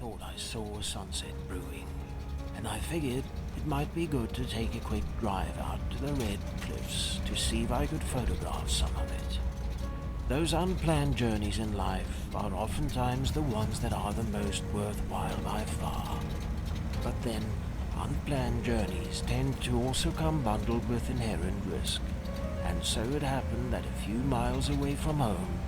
thought I saw a sunset brewing, and I figured it might be good to take a quick drive out to the Red Cliffs to see if I could photograph some of it. Those unplanned journeys in life are oftentimes the ones that are the most worthwhile by far. But then, unplanned journeys tend to also come bundled with inherent risk, and so it happened that a few miles away from home,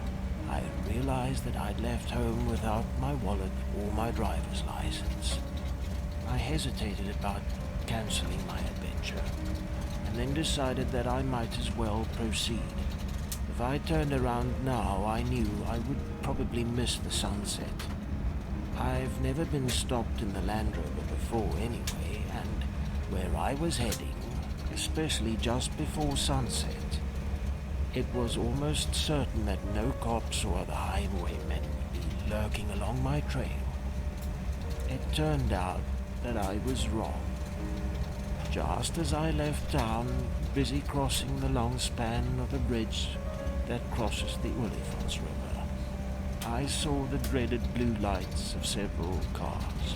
I realized that I'd left home without my wallet or my driver's license. I hesitated about canceling my adventure, and then decided that I might as well proceed. If I turned around now, I knew I would probably miss the sunset. I've never been stopped in the Land Rover before anyway, and where I was heading, especially just before sunset, it was almost certain that no cops or other highwaymen would be lurking along my trail. It turned out that I was wrong. Just as I left town, busy crossing the long span of the bridge that crosses the Olifants River, I saw the dreaded blue lights of several cars.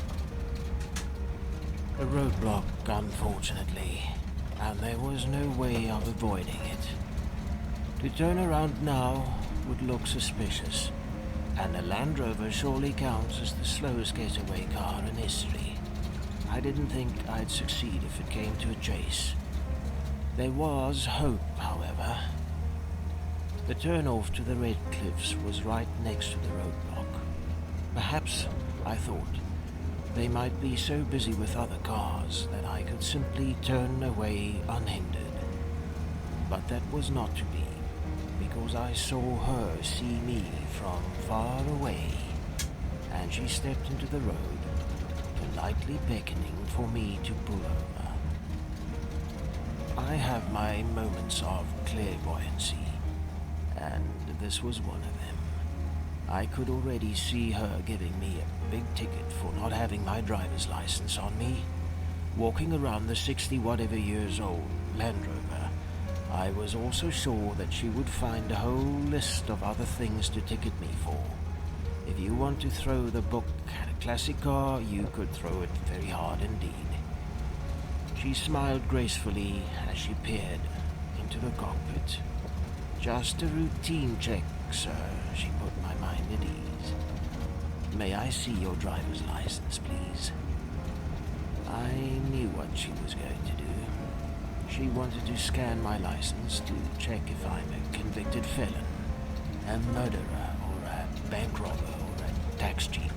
A roadblock, unfortunately, and there was no way of avoiding it. To turn around now would look suspicious, and a Land Rover surely counts as the slowest getaway car in history. I didn't think I'd succeed if it came to a chase. There was hope, however. The turnoff to the Red Cliffs was right next to the roadblock. Perhaps, I thought, they might be so busy with other cars that I could simply turn away unhindered. But that was not to be, because I saw her see me from far away, and she stepped into the road, politely beckoning for me to pull over. I have my moments of clairvoyancy, and this was one of them. I could already see her giving me a big ticket for not having my driver's license on me. Walking around the 60-whatever years old Land Rover, I was also sure that she would find a whole list of other things to ticket me for. If you want to throw the book at a classic car, you could throw it very hard indeed. She smiled gracefully as she peered into the cockpit. "Just a routine check, sir," she put my mind at ease. "May I see your driver's license, please?" I knew what she was going to do. She wanted to scan my license to check if I'm a convicted felon, a murderer, or a bank robber, or a tax cheat,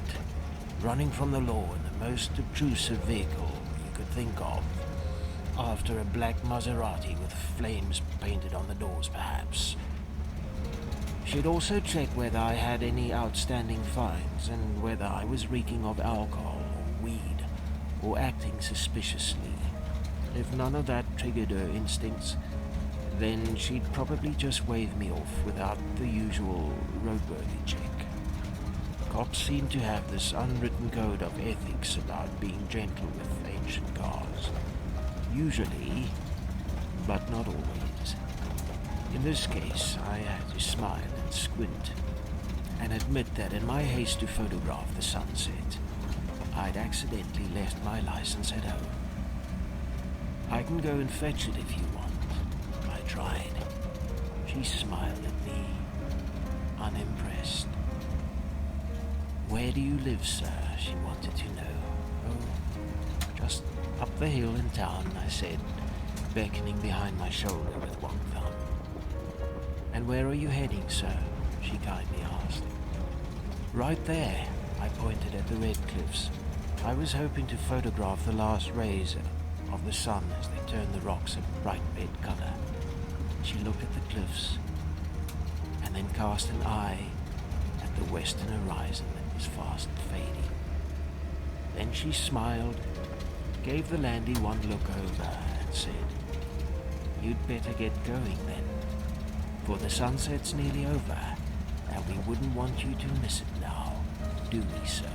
running from the law in the most obtrusive vehicle you could think of, after a black Maserati with flames painted on the doors, perhaps. She'd also check whether I had any outstanding fines and whether I was reeking of alcohol or weed or acting suspiciously. If none of that triggered her instincts, then she'd probably just wave me off without the usual roadworthy check. Cops seem to have this unwritten code of ethics about being gentle with ancient cars. Usually, but not always. In this case, I had to smile and squint, and admit that in my haste to photograph the sunset, I'd accidentally left my license at home. "I can go and fetch it if you want," I tried. She smiled at me, unimpressed. "Where do you live, sir?" she wanted to know. "Oh, just up the hill in town," I said, beckoning behind my shoulder with one thumb. "And where are you heading, sir?" she kindly asked. "Right there," I pointed at the Red Cliffs. I was hoping to photograph the last rays of the sun as they turned the rocks a bright red color. She looked at the cliffs, and then cast an eye at the western horizon that was fast fading. Then she smiled, gave the landy one look over, and said, "You'd better get going then, for the sunset's nearly over, and we wouldn't want you to miss it now, do we, sir?"